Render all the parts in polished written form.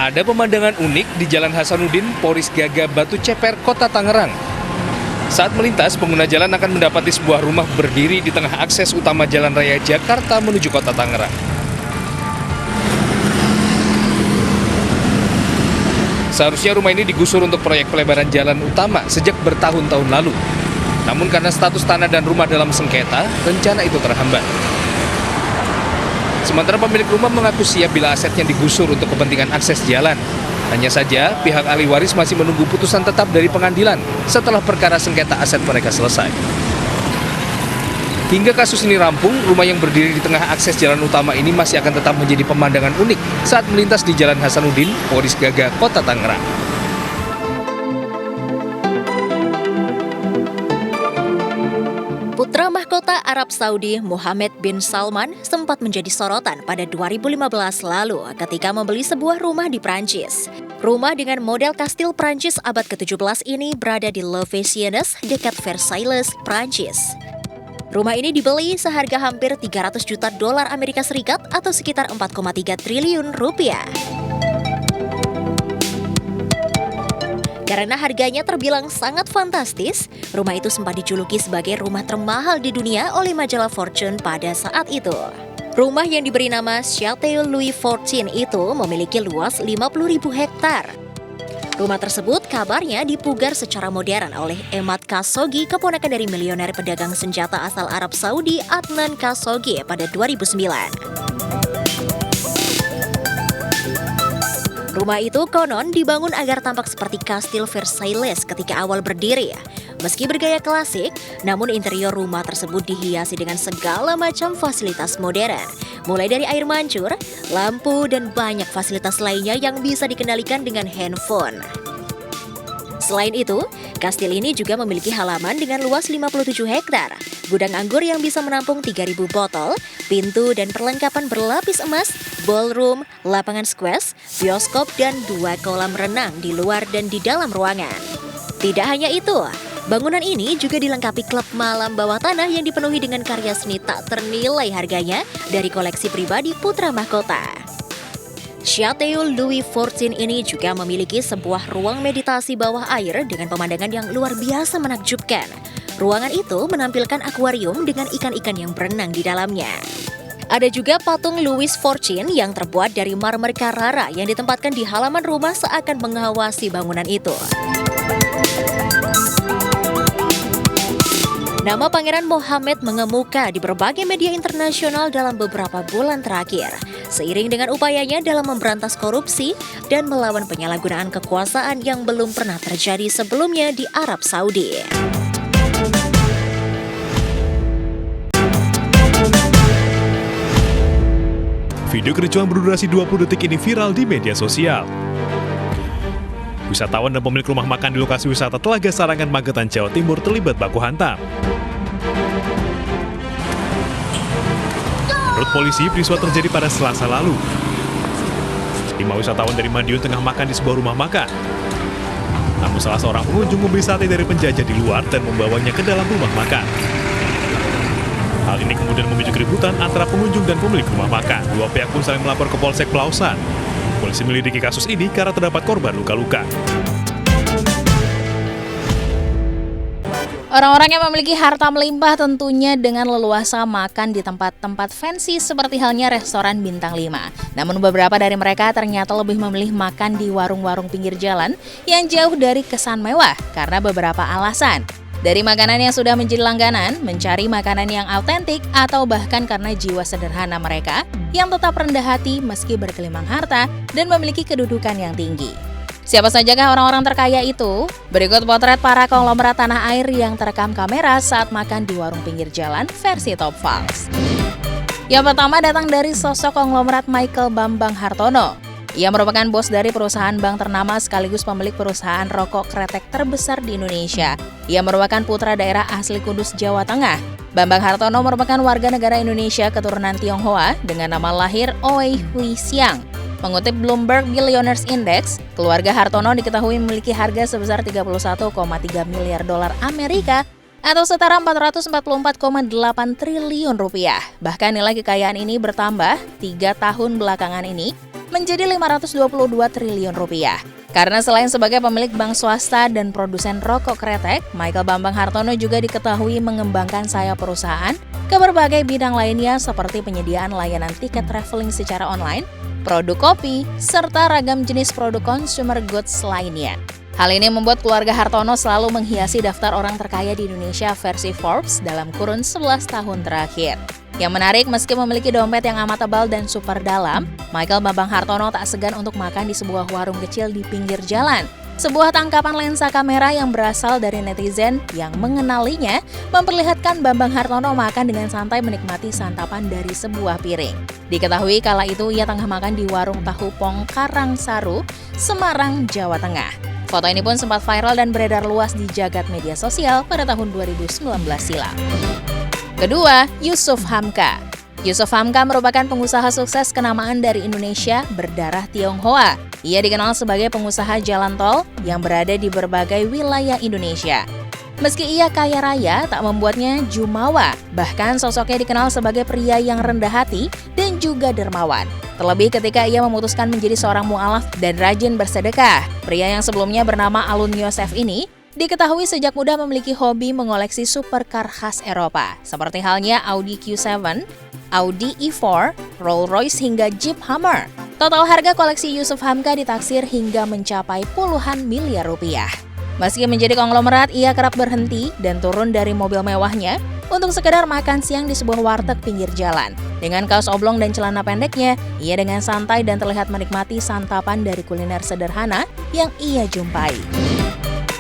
Ada pemandangan unik di Jalan Hasanuddin, Poris Gaga, Batu Ceper, Kota Tangerang. Saat melintas, pengguna jalan akan mendapati sebuah rumah berdiri di tengah akses utama Jalan Raya Jakarta menuju Kota Tangerang. Seharusnya rumah ini digusur untuk proyek pelebaran jalan utama sejak bertahun-tahun lalu. Namun karena status tanah dan rumah dalam sengketa, rencana itu terhambat. Sementara pemilik rumah mengaku siap bila asetnya digusur untuk kepentingan akses jalan. Hanya saja, pihak ahli waris masih menunggu putusan tetap dari pengadilan setelah perkara sengketa aset mereka selesai. Hingga kasus ini rampung, rumah yang berdiri di tengah akses jalan utama ini masih akan tetap menjadi pemandangan unik saat melintas di Jalan Hasanuddin, Poris Gaga, Kota Tangerang. Putra mahkota Arab Saudi Mohammed bin Salman sempat menjadi sorotan pada 2015 lalu ketika membeli sebuah rumah di Prancis. Rumah dengan model kastil Prancis abad ke-17 ini berada di Le Vieux, dekat Versailles, Prancis. Rumah ini dibeli seharga hampir 300 juta dolar Amerika Serikat atau sekitar 4,3 triliun rupiah. Karena harganya terbilang sangat fantastis, rumah itu sempat dijuluki sebagai rumah termahal di dunia oleh majalah Fortune pada saat itu. Rumah yang diberi nama Château Louis XIV itu memiliki luas 50.000 hektar. Rumah tersebut kabarnya dipugar secara modern oleh Emad Khashoggi, keponakan dari milioner pedagang senjata asal Arab Saudi Adnan Khashoggi pada 2009. Rumah itu konon dibangun agar tampak seperti kastil Versailles ketika awal berdiri. Meski bergaya klasik, namun interior rumah tersebut dihiasi dengan segala macam fasilitas modern. Mulai dari air mancur, lampu, dan banyak fasilitas lainnya yang bisa dikendalikan dengan handphone. Selain itu, kastil ini juga memiliki halaman dengan luas 57 hektar, gudang anggur yang bisa menampung 3.000 botol, pintu dan perlengkapan berlapis emas, ballroom, lapangan squash, bioskop, dan 2 kolam renang di luar dan di dalam ruangan. Tidak hanya itu, bangunan ini juga dilengkapi klub malam bawah tanah yang dipenuhi dengan karya seni tak ternilai harganya dari koleksi pribadi putra mahkota. Château Louis XIV ini juga memiliki sebuah ruang meditasi bawah air dengan pemandangan yang luar biasa menakjubkan. Ruangan itu menampilkan akuarium dengan ikan-ikan yang berenang di dalamnya. Ada juga patung Louis XIV yang terbuat dari marmer Carrara yang ditempatkan di halaman rumah seakan mengawasi bangunan itu. Nama Pangeran Mohammed mengemuka di berbagai media internasional dalam beberapa bulan terakhir, seiring dengan upayanya dalam memberantas korupsi dan melawan penyalahgunaan kekuasaan yang belum pernah terjadi sebelumnya di Arab Saudi. Video kericuhan berdurasi 20 detik ini viral di media sosial. Wisatawan dan pemilik rumah makan di lokasi wisata Telaga Sarangan, Magetan, Jawa Timur terlibat baku hantam. Menurut polisi, peristiwa terjadi pada Selasa lalu. 5 wisatawan dari Madiun tengah makan di sebuah rumah makan. Namun salah seorang pengunjung membeli sate dari penjajah di luar dan membawanya ke dalam rumah makan. Hal ini kemudian memicu keributan antara pengunjung dan pemilik rumah makan. Dua pihak pun saling melapor ke Polsek Pelausan. Polisi melidiki kasus ini karena terdapat korban luka-luka. Orang-orang yang memiliki harta melimpah tentunya dengan leluasa makan di tempat-tempat fancy seperti halnya restoran bintang 5. Namun beberapa dari mereka ternyata lebih memilih makan di warung-warung pinggir jalan yang jauh dari kesan mewah karena beberapa alasan. Dari makanan yang sudah menjadi langganan, mencari makanan yang autentik, atau bahkan karena jiwa sederhana mereka yang tetap rendah hati meski bergelimang harta dan memiliki kedudukan yang tinggi. Siapa sajakah orang-orang terkaya itu? Berikut potret para konglomerat tanah air yang terekam kamera saat makan di warung pinggir jalan versi Top Files. Yang pertama datang dari sosok konglomerat Michael Bambang Hartono. Ia merupakan bos dari perusahaan bank ternama sekaligus pemilik perusahaan rokok kretek terbesar di Indonesia. Ia merupakan putra daerah asli Kudus, Jawa Tengah. Bambang Hartono merupakan warga negara Indonesia keturunan Tionghoa dengan nama lahir Oi Hui Siang. Mengutip Bloomberg Billionaires Index, keluarga Hartono diketahui memiliki harga sebesar 31,3 miliar dolar Amerika atau setara 444,8 triliun rupiah. Bahkan nilai kekayaan ini bertambah 3 tahun belakangan ini menjadi 522 triliun rupiah. Karena selain sebagai pemilik bank swasta dan produsen rokok kretek, Michael Bambang Hartono juga diketahui mengembangkan sayap perusahaan ke berbagai bidang lainnya seperti penyediaan layanan tiket traveling secara online, produk kopi, serta ragam jenis produk consumer goods lainnya. Hal ini membuat keluarga Hartono selalu menghiasi daftar orang terkaya di Indonesia versi Forbes dalam kurun 11 tahun terakhir. Yang menarik, meski memiliki dompet yang amat tebal dan super dalam, Michael Bambang Hartono tak segan untuk makan di sebuah warung kecil di pinggir jalan. Sebuah tangkapan lensa kamera yang berasal dari netizen yang mengenalinya memperlihatkan Bambang Hartono makan dengan santai menikmati santapan dari sebuah piring. Diketahui kala itu ia tengah makan di warung tahu pong Karangsaru, Semarang, Jawa Tengah. Foto ini pun sempat viral dan beredar luas di jagat media sosial pada tahun 2019 silam. Kedua, Yusuf Hamka. Yusuf Hamka merupakan pengusaha sukses kenamaan dari Indonesia berdarah Tionghoa. Ia dikenal sebagai pengusaha jalan tol yang berada di berbagai wilayah Indonesia. Meski ia kaya raya, tak membuatnya jumawa. Bahkan sosoknya dikenal sebagai pria yang rendah hati dan juga dermawan. Terlebih ketika ia memutuskan menjadi seorang mu'alaf dan rajin bersedekah. Pria yang sebelumnya bernama Alun Yosef ini diketahui sejak muda memiliki hobi mengoleksi supercar khas Eropa, seperti halnya Audi Q7, Audi E4, Rolls-Royce hingga Jeep Hummer. Total harga koleksi Yusuf Hamka ditaksir hingga mencapai puluhan miliar rupiah. Meski menjadi konglomerat, ia kerap berhenti dan turun dari mobil mewahnya untuk sekedar makan siang di sebuah warteg pinggir jalan. Dengan kaos oblong dan celana pendeknya, ia dengan santai dan terlihat menikmati santapan dari kuliner sederhana yang ia jumpai.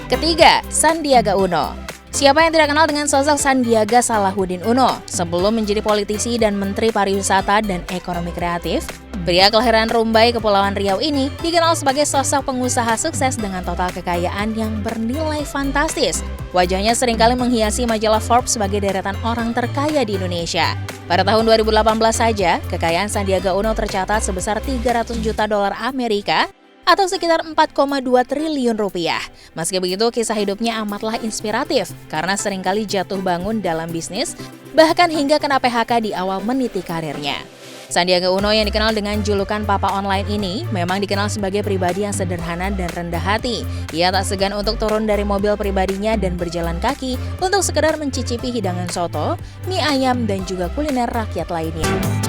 Ketiga, Sandiaga Uno. Siapa yang tidak kenal dengan sosok Sandiaga Salahuddin Uno? Sebelum menjadi politisi dan Menteri Pariwisata dan Ekonomi Kreatif, pria kelahiran Rumbai, Kepulauan Riau ini dikenal sebagai sosok pengusaha sukses dengan total kekayaan yang bernilai fantastis. Wajahnya seringkali menghiasi majalah Forbes sebagai deretan orang terkaya di Indonesia. Pada tahun 2018 saja, kekayaan Sandiaga Uno tercatat sebesar 300 juta dolar Amerika atau sekitar 4,2 triliun rupiah. Meski begitu, kisah hidupnya amatlah inspiratif karena seringkali jatuh bangun dalam bisnis, bahkan hingga kena PHK di awal meniti karirnya. Sandiaga Uno yang dikenal dengan julukan Papa Online ini memang dikenal sebagai pribadi yang sederhana dan rendah hati. Ia tak segan untuk turun dari mobil pribadinya dan berjalan kaki untuk sekedar mencicipi hidangan soto, mie ayam, dan juga kuliner rakyat lainnya.